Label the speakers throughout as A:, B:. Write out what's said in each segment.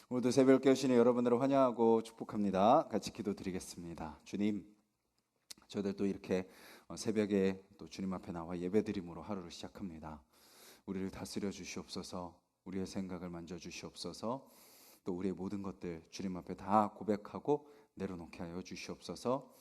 A: 오늘도 새벽 깨우시는 여러분들을 환영하고 축복합니다. 같이 기도드리겠습니다. 주님, 저희들도 이렇게 새벽에 또 주님 앞에 나와 예배드림으로 하루를 시작합니다. 우리를 다스려 주시옵소서. 우리의 생각을 만져 주시옵소서. 또 우리의 모든 것들 주님 앞에 다 고백하고 내려놓게 하여 주시옵소서.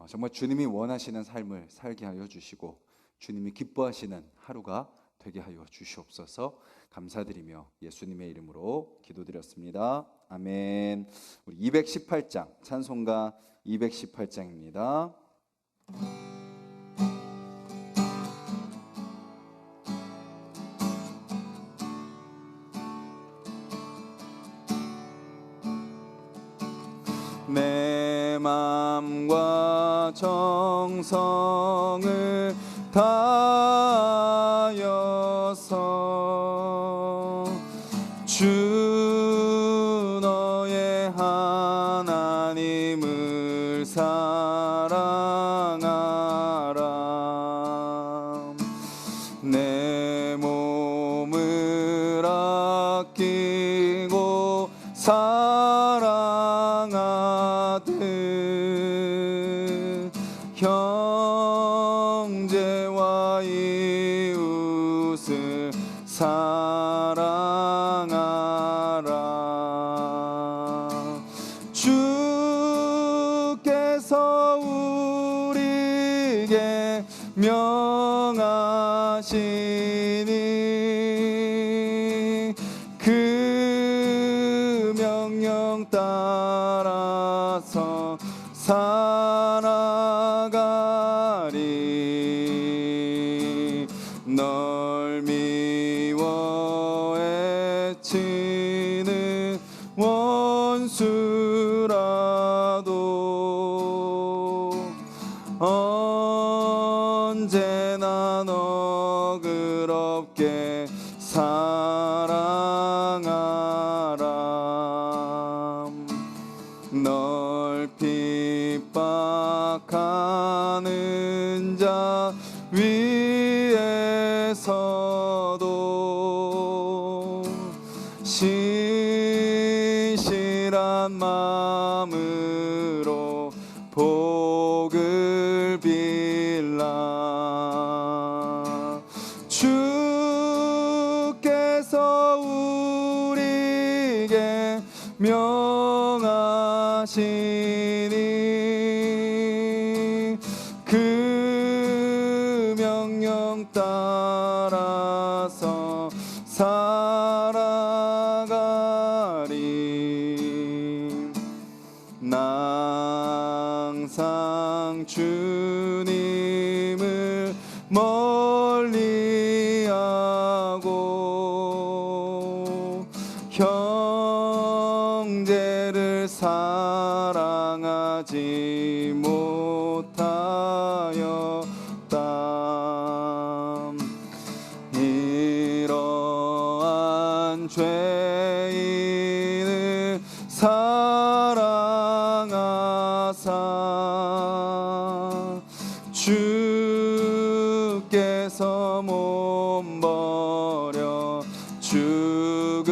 A: 정말 주님이 원하시는 삶을 살게 하여 주시고 주님이 기뻐하시는 하루가 되게 하여 주시옵소서. 감사드리며 예수님의 이름으로 기도드렸습니다. 아멘. 우리 218장 찬송가 218장입니다. 내 마음과 정성을 다하여서 주 너의 하나님을 사랑하라. 내 몸을 아끼고 사랑하듯 형제와 이웃을 사랑하라. 주께서 우리에게 명하시니 그 명령 따라서 살아가리. 널 미워 해치는 원수라도 언제나 너그럽게 사랑하라. 널 핍박하는 자 위에서도 신실한 마음으로 복을 빌라. 주께서 우리에게 명하시니 그 명령 따라서 살아가리. 나 항상 주님을 멀리하고 형제를 사랑하지 못하였다. 이러한 죄인을 사랑하사 주께서 몸버려 죽으셨다.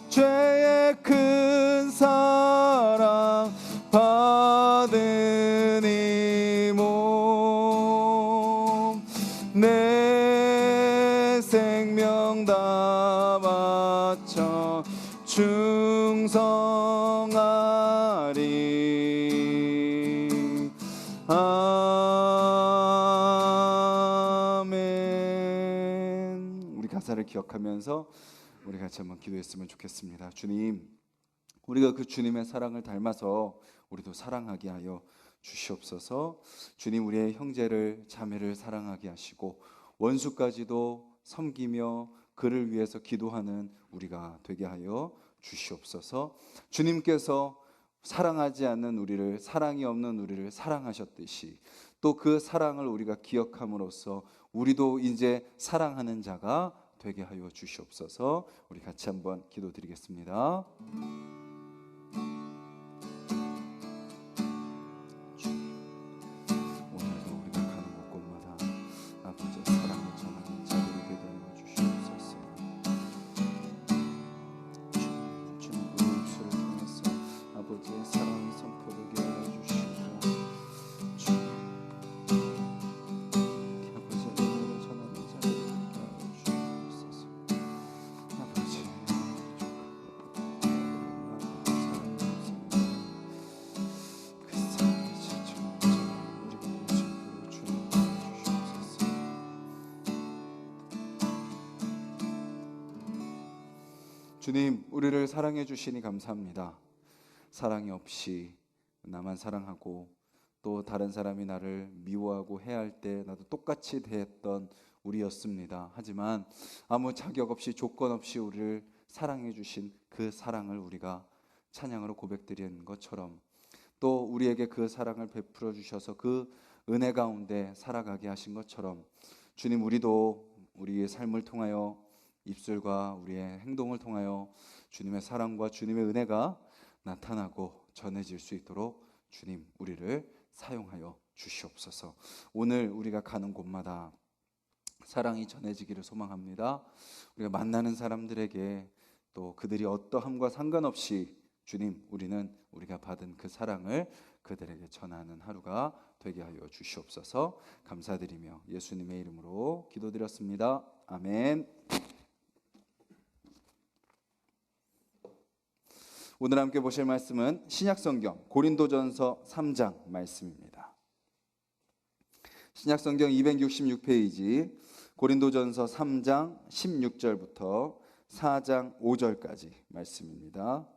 A: 속죄의 큰 사랑 받은 이 몸 내 생명 다 바쳐 충성하리. 아멘. 우리 가사를 기억하면서 우리 같이 한번 기도했으면 좋겠습니다. 주님, 우리가 그 주님의 사랑을 닮아서 우리도 사랑하게 하여 주시옵소서. 주님, 우리의 형제를 자매를 사랑하게 하시고 원수까지도 섬기며 그를 위해서 기도하는 우리가 되게 하여 주시옵소서. 주님께서 사랑하지 않는 우리를, 사랑이 없는 우리를 사랑하셨듯이 또 그 사랑을 우리가 기억함으로써 우리도 이제 사랑하는 자가 되게 하여 주시옵소서. 우리 같이 한번 기도드리겠습니다. 오늘도 우리가 가는 곳곳마다 아버지의 사랑을 전합니다. 주님, 우리를 사랑해 주시니 감사합니다. 사랑이 없이 나만 사랑하고 또 다른 사람이 나를 미워하고 해할 때 나도 똑같이 대했던 우리였습니다. 하지만 아무 자격 없이 조건 없이 우리를 사랑해 주신 그 사랑을 우리가 찬양으로 고백드리는 것처럼 또 우리에게 그 사랑을 베풀어 주셔서 그 은혜 가운데 살아가게 하신 것처럼 주님, 우리도 우리의 삶을 통하여 입술과 우리의 행동을 통하여 주님의 사랑과 주님의 은혜가 나타나고 전해질 수 있도록 주님, 우리를 사용하여 주시옵소서. 오늘 우리가 가는 곳마다 사랑이 전해지기를 소망합니다. 우리가 만나는 사람들에게 또 그들이 어떠함과 상관없이 주님, 우리는 우리가 받은 그 사랑을 그들에게 전하는 하루가 되게 하여 주시옵소서. 감사드리며 예수님의 이름으로 기도드렸습니다. 아멘. 오늘 함께 보실 말씀은 신약성경 고린도전서 3장 말씀입니다. 신약성경 266페이지 고린도전서 3장 16절부터 4장 5절까지 말씀입니다.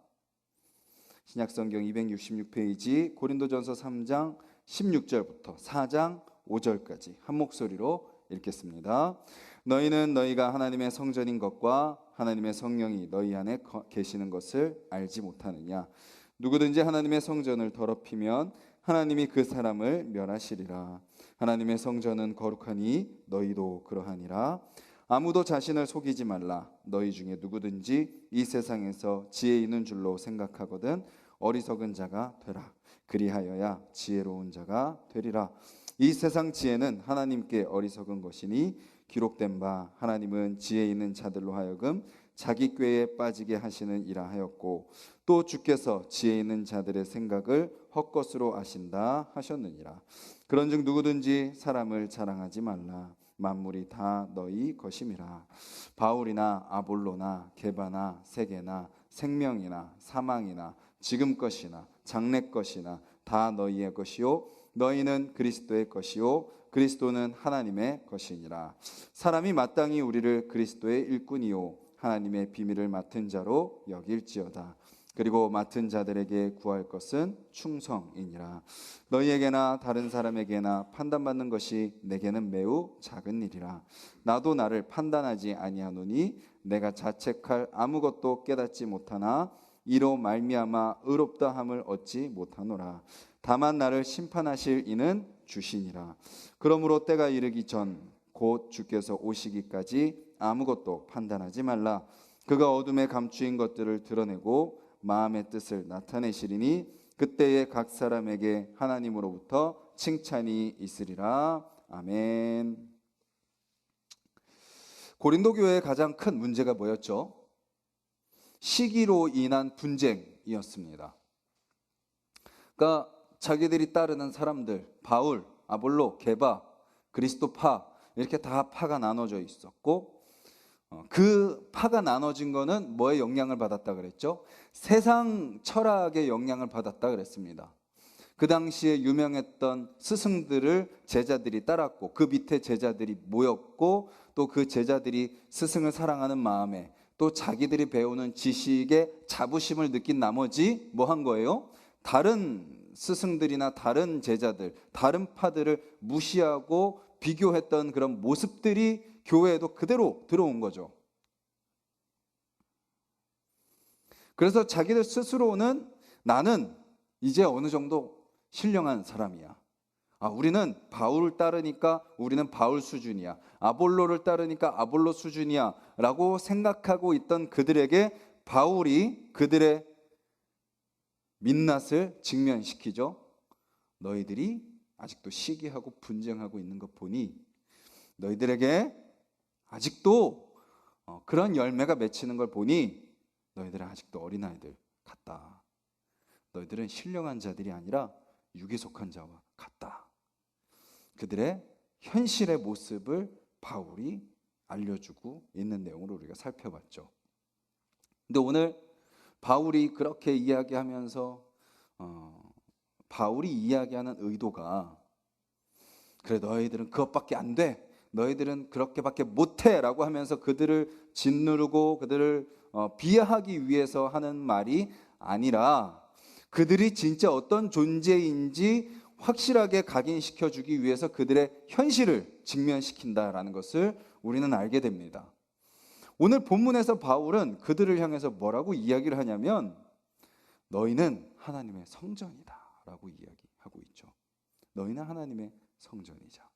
A: 신약성경 266페이지 고린도전서 3장 16절부터 4장 5절까지 한 목소리로 읽겠습니다. 너희는 너희가 하나님의 성전인 것과 하나님의 성령이 너희 안에 계시는 것을 알지 못하느냐? 누구든지 하나님의 성전을 더럽히면 하나님이 그 사람을 멸하시리라. 하나님의 성전은 거룩하니 너희도 그러하니라. 아무도 자신을 속이지 말라. 너희 중에 누구든지 이 세상에서 지혜 있는 줄로 생각하거든 어리석은 자가 되라. 그리하여야 지혜로운 자가 되리라. 이 세상 지혜는 하나님께 어리석은 것이니 기록된 바 하나님은 지혜 있는 자들로 하여금 자기 꾀에 빠지게 하시는 이라 하였고 또 주께서 지혜 있는 자들의 생각을 헛것으로 아신다 하셨느니라. 그런즉 누구든지 사람을 자랑하지 말라. 만물이 다 너희 것임이라. 바울이나 아볼로나 게바나 세게나 생명이나 사망이나 지금 것이나 장래 것이나 다 너희의 것이요 너희는 그리스도의 것이요 그리스도는 하나님의 것이니라. 사람이 마땅히 우리를 그리스도의 일꾼이요 하나님의 비밀을 맡은 자로 여길지어다. 그리고 맡은 자들에게 구할 것은 충성이니라. 너희에게나 다른 사람에게나 판단받는 것이 내게는 매우 작은 일이라. 나도 나를 판단하지 아니하노니 내가 자책할 아무것도 깨닫지 못하나 이로 말미암아 의롭다함을 얻지 못하노라. 다만 나를 심판하실 이는 주시니라. 그러므로 때가 이르기 전 곧 주께서 오시기까지 아무것도 판단하지 말라. 그가 어둠에 감추인 것들을 드러내고 마음의 뜻을 나타내시리니 그때에 각 사람에게 하나님으로부터 칭찬이 있으리라. 아멘. 고린도 교회의 가장 큰 문제가 뭐였죠? 시기로 인한 분쟁이었습니다. 그러니까 자기들이 따르는 사람들, 바울, 아볼로, 게바, 그리스도파 이렇게 다 파가 나눠져 있었고 그 파가 나눠진 거는 뭐에 영향을 받았다 그랬죠? 세상 철학의 영향을 받았다 그랬습니다. 그 당시에 유명했던 스승들을 제자들이 따랐고 그 밑에 제자들이 모였고 또 그 제자들이 스승을 사랑하는 마음에 또 자기들이 배우는 지식에 자부심을 느낀 나머지 뭐 한 거예요? 다른 스승들이나 다른 제자들, 다른 파들을 무시하고 비교했던 그런 모습들이 교회에도 그대로 들어온 거죠. 그래서 자기들 스스로는 나는 이제 어느 정도 신령한 사람이야. 우리는 바울을 따르니까 우리는 바울 수준이야. 아볼로를 따르니까 아볼로 수준이야 라고 생각하고 있던 그들에게 바울이 그들의 민낯을 직면시키죠. 너희들이 아직도 시기하고 분쟁하고 있는 것 보니 너희들에게 아직도 그런 열매가 맺히는 걸 보니 너희들은 아직도 어린아이들 같다. 너희들은 신령한 자들이 아니라 육에 속한 자와 같다. 그들의 현실의 모습을 바울이 알려주고 있는 내용으로 우리가 살펴봤죠. 근데 오늘 바울이 그렇게 이야기하면서 바울이 이야기하는 의도가 그래 너희들은 그것밖에 안 돼. 너희들은 그렇게밖에 못해라고 하면서 그들을 짓누르고 그들을 비하하기 위해서 하는 말이 아니라 그들이 진짜 어떤 존재인지 확실하게 각인시켜주기 위해서 그들의 현실을 직면시킨다라는 것을 우리는 알게 됩니다. 오늘 본문에서 바울은 그들을 향해서 뭐라고 이야기를 하냐면 너희는 하나님의 성전이다 라고 이야기하고 있죠. 너희는 하나님의 성전이다.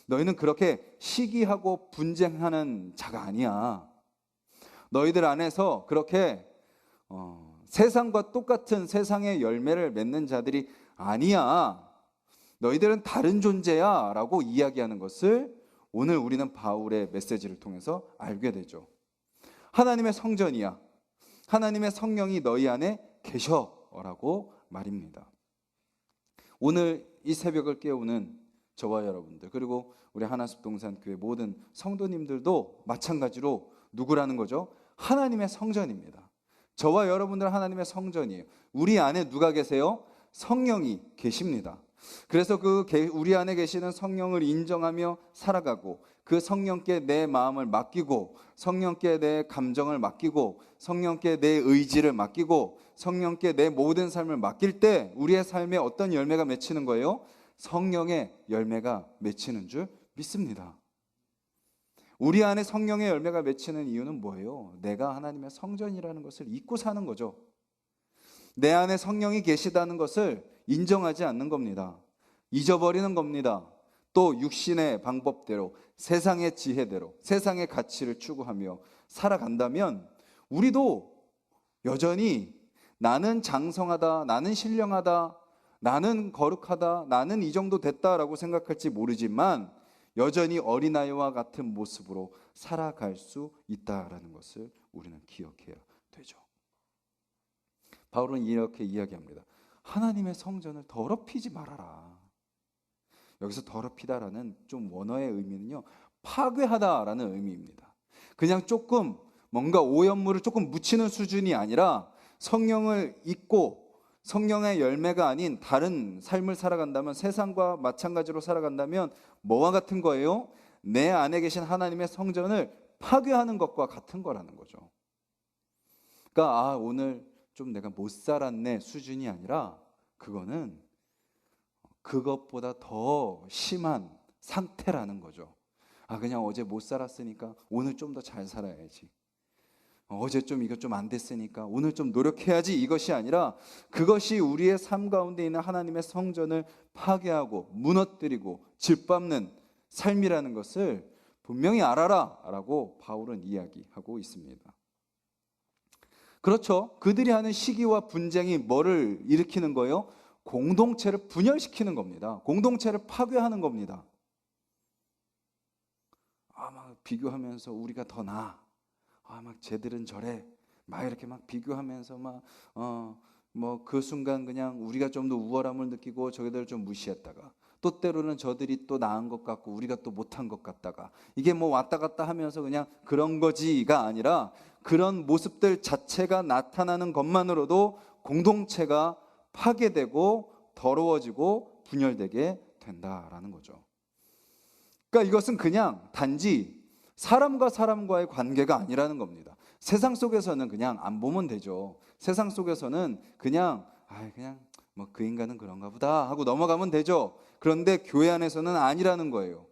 A: 너희는 그렇게 시기하고 분쟁하는 자가 아니야. 너희들 안에서 그렇게 세상과 똑같은 세상의 열매를 맺는 자들이 아니야. 너희들은 다른 존재야 라고 이야기하는 것을 오늘 우리는 바울의 메시지를 통해서 알게 되죠. 하나님의 성전이야. 하나님의 성령이 너희 안에 계셔라고 말입니다. 오늘 이 새벽을 깨우는 저와 여러분들 그리고 우리 하나숲동산교회 모든 성도님들도 마찬가지로 누구라는 거죠? 하나님의 성전입니다. 저와 여러분들 하나님의 성전이에요. 우리 안에 누가 계세요? 성령이 계십니다. 그래서 우리 안에 계시는 성령을 인정하며 살아가고 그 성령께 내 마음을 맡기고 성령께 내 감정을 맡기고 성령께 내 의지를 맡기고 성령께 내 모든 삶을 맡길 때 우리의 삶에 어떤 열매가 맺히는 거예요? 성령의 열매가 맺히는 줄 믿습니다. 우리 안에 성령의 열매가 맺히는 이유는 뭐예요? 내가 하나님의 성전이라는 것을 잊고 사는 거죠. 내 안에 성령이 계시다는 것을 인정하지 않는 겁니다. 잊어버리는 겁니다. 또 육신의 방법대로 세상의 지혜대로 세상의 가치를 추구하며 살아간다면 우리도 여전히 나는 장성하다, 나는 신령하다, 나는 거룩하다, 나는 이 정도 됐다라고 생각할지 모르지만 여전히 어린아이와 같은 모습으로 살아갈 수 있다라는 것을 우리는 기억해야 되죠. 바울은 이렇게 이야기합니다. 하나님의 성전을 더럽히지 말아라. 여기서 더럽히다라는 좀 원어의 의미는요, 파괴하다라는 의미입니다. 그냥 조금 뭔가 오염물을 조금 묻히는 수준이 아니라 성령을 잊고 성령의 열매가 아닌 다른 삶을 살아간다면, 세상과 마찬가지로 살아간다면 뭐와 같은 거예요? 내 안에 계신 하나님의 성전을 파괴하는 것과 같은 거라는 거죠. 그러니까 오늘 좀 내가 못 살았네 수준이 아니라 그거는 그것보다 더 심한 상태라는 거죠. 그냥 어제 못 살았으니까 오늘 좀 더 잘 살아야지. 어제 좀 이거 좀 안 됐으니까 오늘 좀 노력해야지, 이것이 아니라 그것이 우리의 삶 가운데 있는 하나님의 성전을 파괴하고 무너뜨리고 짓밟는 삶이라는 것을 분명히 알아라 라고 바울은 이야기하고 있습니다. 그렇죠. 그들이 하는 시기와 분쟁이 뭐를 일으키는 거예요? 공동체를 분열시키는 겁니다. 공동체를 파괴하는 겁니다. 막 비교하면서 우리가 더 나아. 막 쟤들은 저래. 막 이렇게 막 비교하면서 뭐 그 순간 그냥 우리가 좀 더 우월함을 느끼고 저희들을 좀 무시했다가 또 때로는 저들이 또 나은 것 같고 우리가 또 못한 것 같다가 이게 뭐 왔다 갔다 하면서 그냥 그런 거지가 아니라 그런 모습들 자체가 나타나는 것만으로도 공동체가 파괴되고 더러워지고 분열되게 된다라는 거죠. 그러니까 이것은 그냥 단지 사람과 사람과의 관계가 아니라는 겁니다. 세상 속에서는 그냥 안 보면 되죠. 세상 속에서는 그냥 뭐 그 인간은 그런가 보다 하고 넘어가면 되죠. 그런데 교회 안에서는 아니라는 거예요.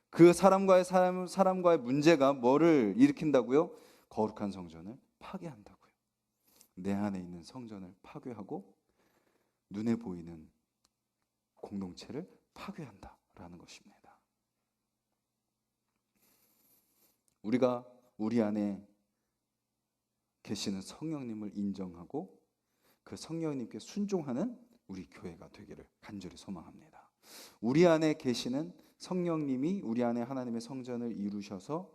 A: 그 사람과의 문제가 뭐를 일으킨다고요? 거룩한 성전을 파괴한다고요. 내 안에 있는 성전을 파괴하고 눈에 보이는 공동체를 파괴한다라는 것입니다. 우리가 우리 안에 계시는 성령님을 인정하고 그 성령님께 순종하는 우리 교회가 되기를 간절히 소망합니다. 우리 안에 계시는 성령님이 우리 안에 하나님의 성전을 이루셔서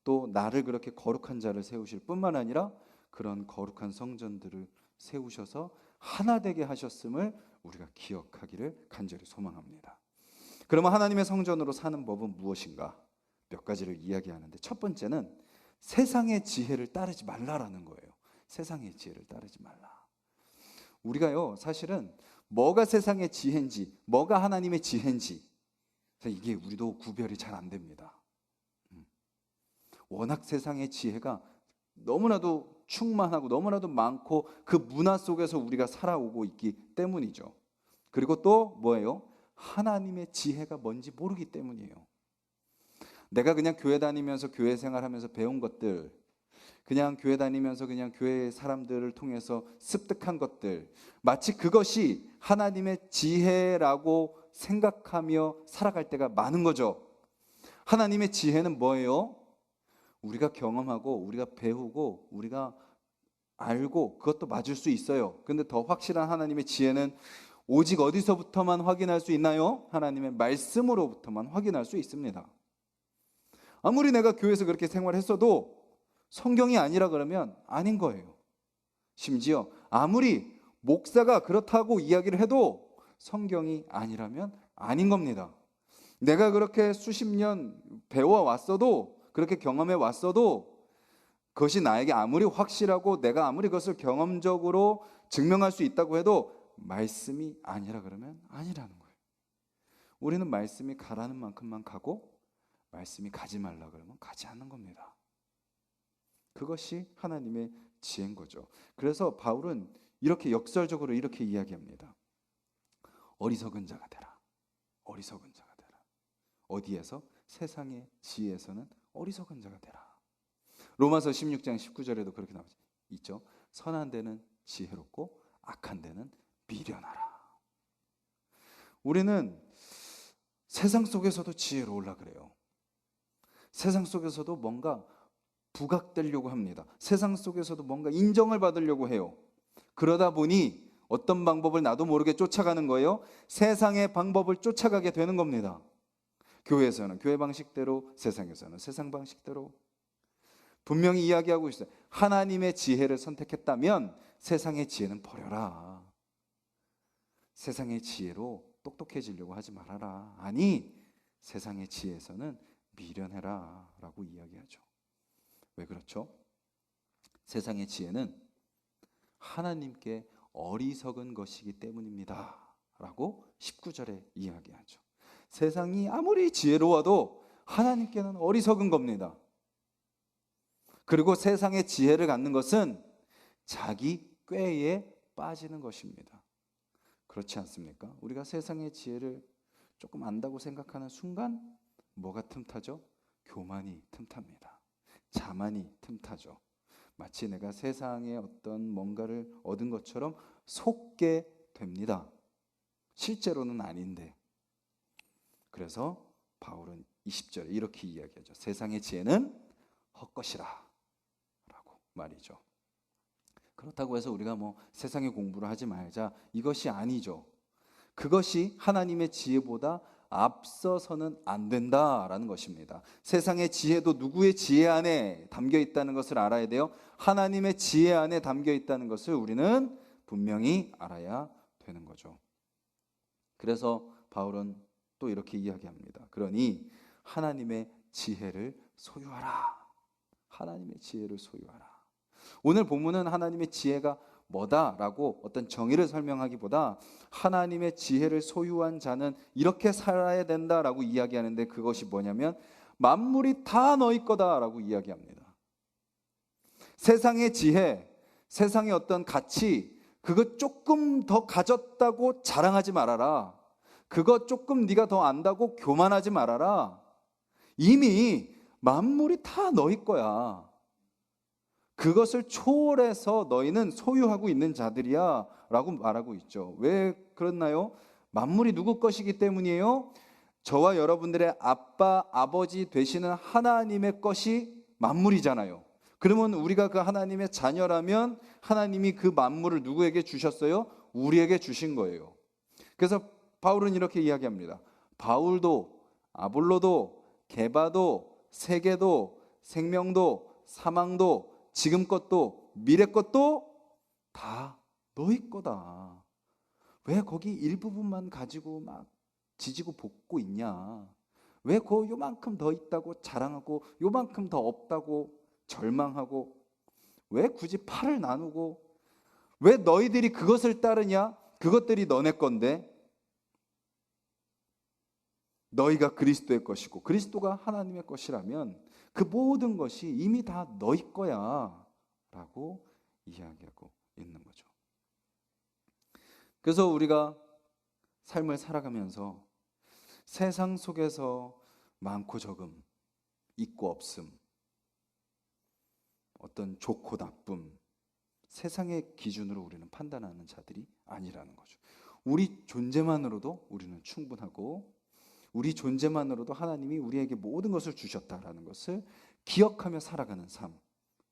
A: 또 나를 그렇게 거룩한 자를 세우실 뿐만 아니라 그런 거룩한 성전들을 세우셔서 하나 되게 하셨음을 우리가 기억하기를 간절히 소망합니다. 그러면 하나님의 성전으로 사는 법은 무엇인가? 몇 가지를 이야기하는데 첫 번째는 세상의 지혜를 따르지 말라라는 거예요. 세상의 지혜를 따르지 말라. 우리가요, 사실은 뭐가 세상의 지혜인지 뭐가 하나님의 지혜인지 이게 우리도 구별이 잘 안 됩니다. 워낙 세상의 지혜가 너무나도 충만하고 너무나도 많고 그 문화 속에서 우리가 살아오고 있기 때문이죠. 그리고 또 뭐예요? 하나님의 지혜가 뭔지 모르기 때문이에요. 내가 그냥 교회 다니면서 교회 생활하면서 배운 것들, 그냥 교회 다니면서 그냥 교회 사람들을 통해서 습득한 것들, 마치 그것이 하나님의 지혜라고 생각하며 살아갈 때가 많은 거죠. 하나님의 지혜는 뭐예요? 우리가 경험하고 우리가 배우고 우리가 알고 그것도 맞을 수 있어요. 근데 더 확실한 하나님의 지혜는 오직 어디서부터만 확인할 수 있나요? 하나님의 말씀으로부터만 확인할 수 있습니다. 아무리 내가 교회에서 그렇게 생활했어도 성경이 아니라 그러면 아닌 거예요. 심지어 아무리 목사가 그렇다고 이야기를 해도 성경이 아니라면 아닌 겁니다. 내가 그렇게 수십 년 배워왔어도, 그렇게 경험해 왔어도 그것이 나에게 아무리 확실하고 내가 아무리 그것을 경험적으로 증명할 수 있다고 해도 말씀이 아니라 그러면 아니라는 거예요. 우리는 말씀이 가라는 만큼만 가고 말씀이 가지 말라 그러면 가지 않는 겁니다. 그것이 하나님의 지혜인 거죠. 그래서 바울은 이렇게 역설적으로 이렇게 이야기합니다. 어리석은 자가 되라. 어리석은 자가 되라. 어디에서? 세상의 지혜에서는 어리석은 자가 되라. 로마서 16장 19절에도 그렇게 나오죠. 있죠. 선한 데는 지혜롭고 악한 데는 미련하라. 우리는 세상 속에서도 지혜로우려 그래요. 세상 속에서도 뭔가 부각되려고 합니다. 세상 속에서도 뭔가 인정을 받으려고 해요. 그러다 보니 어떤 방법을 나도 모르게 쫓아가는 거예요. 세상의 방법을 쫓아가게 되는 겁니다. 교회에서는 교회 방식대로, 세상에서는 세상 방식대로. 분명히 이야기하고 있어요. 하나님의 지혜를 선택했다면 세상의 지혜는 버려라. 세상의 지혜로 똑똑해지려고 하지 말아라. 아니, 세상의 지혜에서는 미련해라 라고 이야기하죠. 왜 그렇죠? 세상의 지혜는 하나님께 어리석은 것이기 때문입니다 라고 19절에 이야기하죠. 세상이 아무리 지혜로워도 하나님께는 어리석은 겁니다. 그리고 세상의 지혜를 갖는 것은 자기 꾀에 빠지는 것입니다. 그렇지 않습니까? 우리가 세상의 지혜를 조금 안다고 생각하는 순간 뭐가 틈타죠? 교만이 틈탑니다. 자만이 틈타죠. 마치 내가 세상에 어떤 뭔가를 얻은 것처럼 속게 됩니다. 실제로는 아닌데. 그래서 바울은 20절에 이렇게 이야기하죠. 세상의 지혜는 헛것이라 라고 말이죠. 그렇다고 해서 우리가 세상의 공부를 하지 말자, 이것이 아니죠. 그것이 하나님의 지혜보다 앞서서는 안 된다라는 것입니다. 세상의 지혜도 누구의 지혜 안에 담겨 있다는 것을 알아야 돼요. 하나님의 지혜 안에 담겨 있다는 것을 우리는 분명히 알아야 되는 거죠. 그래서 바울은 또 이렇게 이야기합니다. 그러니 하나님의 지혜를 소유하라. 하나님의 지혜를 소유하라. 오늘 본문은 하나님의 지혜가 뭐다라고 어떤 정의를 설명하기보다 하나님의 지혜를 소유한 자는 이렇게 살아야 된다라고 이야기하는데, 그것이 뭐냐면 만물이 다 너희 거다라고 이야기합니다. 세상의 지혜, 세상의 어떤 가치, 그거 조금 더 가졌다고 자랑하지 말아라. 그거 조금 네가 더 안다고 교만하지 말아라. 이미 만물이 다 너희 거야. 그것을 초월해서 너희는 소유하고 있는 자들이야 라고 말하고 있죠. 왜 그렇나요? 만물이 누구 것이기 때문이에요? 저와 여러분들의 아빠, 아버지 되시는 하나님의 것이 만물이잖아요. 그러면 우리가 그 하나님의 자녀라면 하나님이 그 만물을 누구에게 주셨어요? 우리에게 주신 거예요. 그래서 바울은 이렇게 이야기합니다. 바울도, 아볼로도, 게바도, 세계도, 생명도, 사망도, 지금 것도 미래 것도 다 너희 거다. 왜 거기 일부분만 가지고 막 지지고 볶고 있냐? 왜 그 요만큼 더 있다고 자랑하고 요만큼 더 없다고 절망하고, 왜 굳이 팔을 나누고, 왜 너희들이 그것을 따르냐? 그것들이 너네 건데. 너희가 그리스도의 것이고 그리스도가 하나님의 것이라면 그 모든 것이 이미 다 너희 거야 라고 이야기하고 있는 거죠. 그래서 우리가 삶을 살아가면서 세상 속에서 많고 적음, 있고 없음, 어떤 좋고 나쁨, 세상의 기준으로 우리는 판단하는 자들이 아니라는 거죠. 우리 존재만으로도 우리는 충분하고 우리 존재만으로도 하나님이 우리에게 모든 것을 주셨다라는 것을 기억하며 살아가는 삶,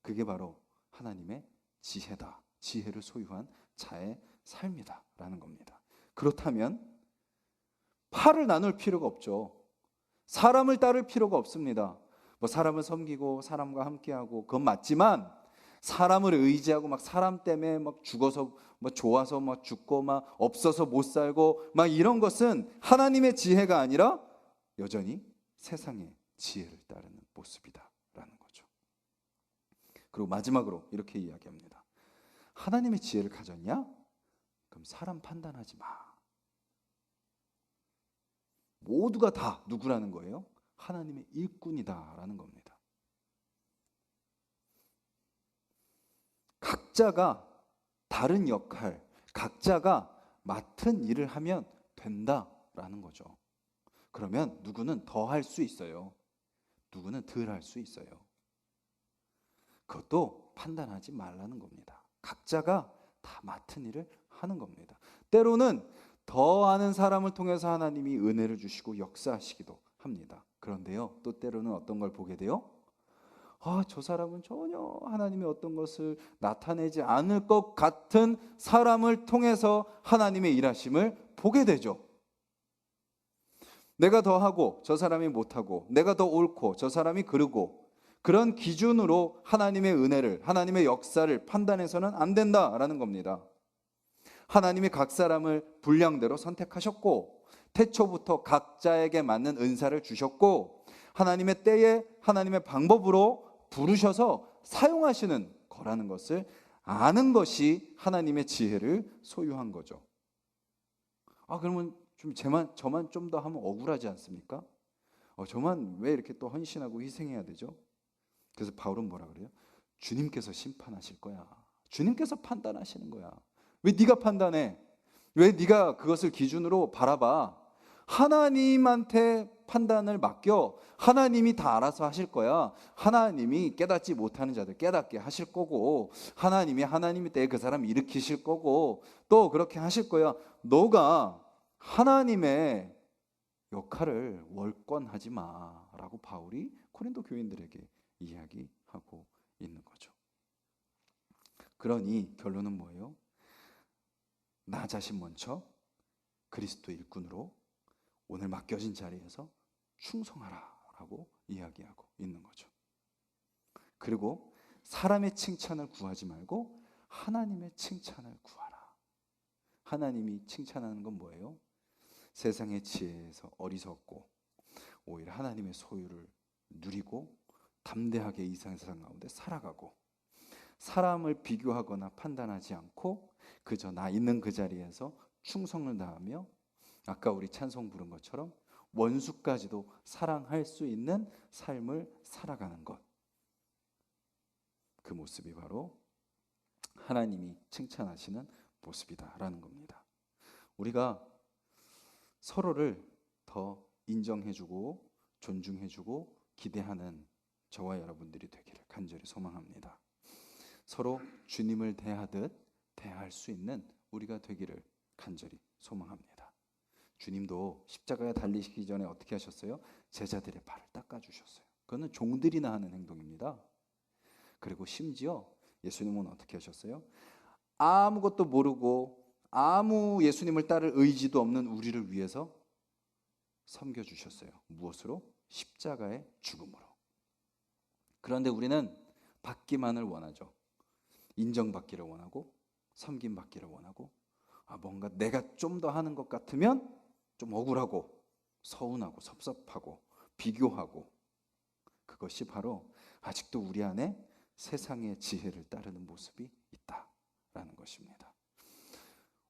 A: 그게 바로 하나님의 지혜다. 지혜를 소유한 자의 삶이다 라는 겁니다. 그렇다면 팔을 나눌 필요가 없죠. 사람을 따를 필요가 없습니다. 뭐 사람을 섬기고 사람과 함께하고 그건 맞지만 사람을 의지하고 막 사람 때문에 막 죽어서 뭐 좋아서 막 죽고 막 없어서 못 살고 막 이런 것은 하나님의 지혜가 아니라 여전히 세상의 지혜를 따르는 모습이다라는 거죠. 그리고 마지막으로 이렇게 이야기합니다. 하나님의 지혜를 가졌냐? 그럼 사람 판단하지 마. 모두가 다 누구라는 거예요? 하나님의 일꾼이다라는 겁니다. 각자가 다른 역할, 각자가 맡은 일을 하면 된다라는 거죠. 그러면 누구는 더 할 수 있어요. 누구는 덜 할 수 있어요. 그것도 판단하지 말라는 겁니다. 각자가 다 맡은 일을 하는 겁니다. 때로는 더 아는 사람을 통해서 하나님이 은혜를 주시고 역사하시기도 합니다. 그런데요, 또 때로는 어떤 걸 보게 돼요? 저 사람은 전혀 하나님의 어떤 것을 나타내지 않을 것 같은 사람을 통해서 하나님의 일하심을 보게 되죠. 내가 더 하고 저 사람이 못하고, 내가 더 옳고 저 사람이 그르고, 그런 기준으로 하나님의 은혜를, 하나님의 역사를 판단해서는 안 된다라는 겁니다. 하나님이 각 사람을 분량대로 선택하셨고 태초부터 각자에게 맞는 은사를 주셨고 하나님의 때에 하나님의 방법으로 부르셔서 사용하시는 거라는 것을 아는 것이 하나님의 지혜를 소유한 거죠. 그러면 좀 저만 좀 더 하면 억울하지 않습니까? 저만 왜 이렇게 또 헌신하고 희생해야 되죠? 그래서 바울은 뭐라 그래요? 주님께서 심판하실 거야. 주님께서 판단하시는 거야. 왜 네가 판단해? 왜 네가 그것을 기준으로 바라봐? 하나님한테 판단을 맡겨. 하나님이 다 알아서 하실 거야. 하나님이 깨닫지 못하는 자들 깨닫게 하실 거고, 하나님이 때에 그 사람 일으키실 거고, 또 그렇게 하실 거야. 너가 하나님의 역할을 월권하지 마라고 바울이 고린도 교인들에게 이야기하고 있는 거죠. 그러니 결론은 뭐예요? 나 자신 먼저 그리스도 일꾼으로 오늘 맡겨진 자리에서 충성하라라고 이야기하고 있는 거죠. 그리고 사람의 칭찬을 구하지 말고 하나님의 칭찬을 구하라. 하나님이 칭찬하는 건 뭐예요? 세상의 지혜에서 어리석고 오히려 하나님의 소유를 누리고 담대하게 이 세상 가운데 살아가고, 사람을 비교하거나 판단하지 않고 그저 나 있는 그 자리에서 충성을 다하며 아까 우리 찬송 부른 것처럼 원수까지도 사랑할 수 있는 삶을 살아가는 것, 그 모습이 바로 하나님이 칭찬하시는 모습이다라는 겁니다. 우리가 서로를 더 인정해주고 존중해주고 기대하는 저와 여러분들이 되기를 간절히 소망합니다. 서로 주님을 대하듯 대할 수 있는 우리가 되기를 간절히 소망합니다. 주님도 십자가에 달리시기 전에 어떻게 하셨어요? 제자들의 발을 닦아주셨어요. 그거는 종들이나 하는 행동입니다. 그리고 심지어 예수님은 어떻게 하셨어요? 아무것도 모르고 아무 예수님을 따를 의지도 없는 우리를 위해서 섬겨주셨어요. 무엇으로? 십자가의 죽음으로. 그런데 우리는 받기만을 원하죠. 인정받기를 원하고 섬김받기를 원하고, 뭔가 내가 좀 더 하는 것 같으면 좀 억울하고 서운하고 섭섭하고 비교하고, 그것이 바로 아직도 우리 안에 세상의 지혜를 따르는 모습이 있다라는 것입니다.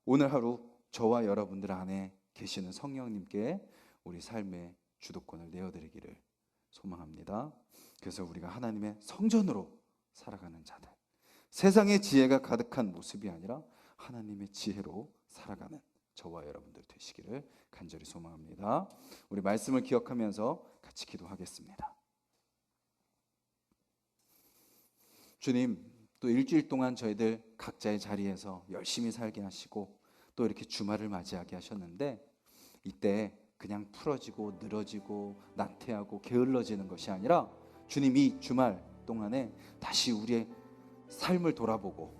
A: 오늘 하루 저와 여러분들 안에 계시는 성령님께 우리 삶의 주도권을 내어드리기를 소망합니다. 그래서 우리가 하나님의 성전으로 살아가는 자들, 세상의 지혜가 가득한 모습이 아니라 하나님의 지혜로 살아가는 저와 여러분들 되시기를 간절히 소망합니다. 우리 말씀을 기억하면서 같이 기도하겠습니다. 주님, 또 일주일 동안 저희들 각자의 자리에서 열심히 살게 하시고 또 이렇게 주말을 맞이하게 하셨는데, 이때 그냥 풀어지고 늘어지고 나태하고 게을러지는 것이 아니라 주님, 이 주말 동안에 다시 우리의 삶을 돌아보고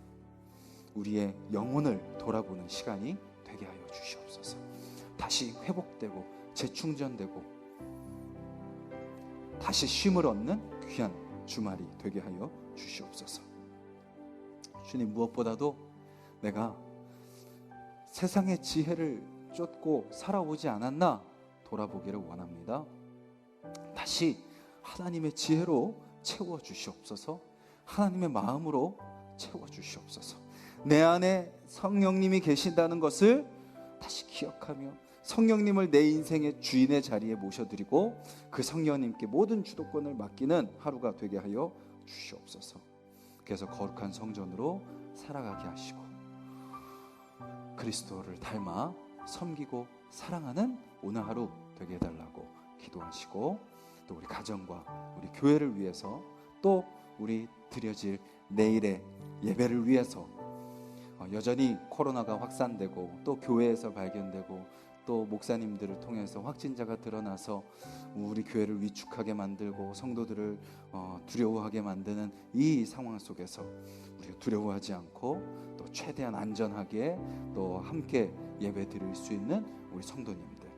A: 우리의 영혼을 돌아보는 시간이 되게 하여 주시옵소서. 다시 회복되고 재충전되고 다시 쉼을 얻는 귀한 주말이 되게 하여 주시옵소서. 주님, 무엇보다도 내가 세상의 지혜를 쫓고 살아오지 않았나 돌아보기를 원합니다. 다시 하나님의 지혜로 채워주시옵소서. 하나님의 마음으로 채워주시옵소서. 내 안에 성령님이 계신다는 것을 다시 기억하며 성령님을 내 인생의 주인의 자리에 모셔드리고 그 성령님께 모든 주도권을 맡기는 하루가 되게 하여 주시옵소서. 그래서 거룩한 성전으로 살아가게 하시고 그리스도를 닮아 섬기고 사랑하는 오늘 하루 되게 해달라고 기도하시고, 또 우리 가정과 우리 교회를 위해서, 또 우리 드려질 내일의 예배를 위해서 여전히 코로나가 확산되고 또 교회에서 발견되고 또 목사님들을 통해서 확진자가 드러나서 우리 교회를 위축하게 만들고 성도들을 두려워하게 만드는 이 상황 속에서 우리가 두려워하지 않고 또 최대한 안전하게 또 함께 예배 드릴 수 있는 우리 성도님들,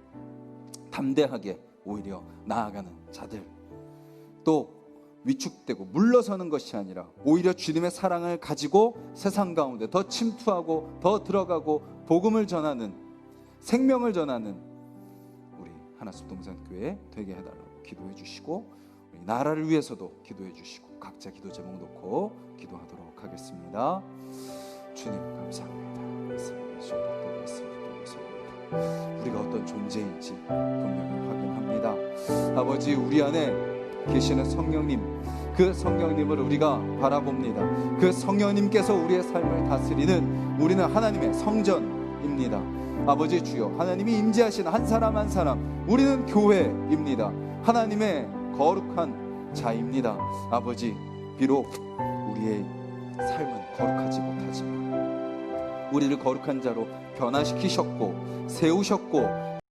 A: 담대하게 오히려 나아가는 자들, 또 위축되고 물러서는 것이 아니라 오히려 주님의 사랑을 가지고 세상 가운데 더 침투하고 더 들어가고 복음을 전하는, 생명을 전하는 우리 하나숲 동산교회 되게 해달라고 기도해 주시고, 우리 나라를 위해서도 기도해 주시고 각자 기도 제목 놓고 기도하도록 하겠습니다. 주님 감사합니다. 우리가 어떤 존재인지 분명히 확인합니다. 아버지, 우리 안에 계시는 성령님, 그 성령님을 우리가 바라봅니다. 그 성령님께서 우리의 삶을 다스리는 우리는 하나님의 성전입니다. 아버지 주여, 하나님이 임재하시는 한 사람 한 사람, 우리는 교회입니다. 하나님의 거룩한 자입니다. 아버지, 비록 우리의 삶은 거룩하지 못하지만 우리를 거룩한 자로 변화시키셨고 세우셨고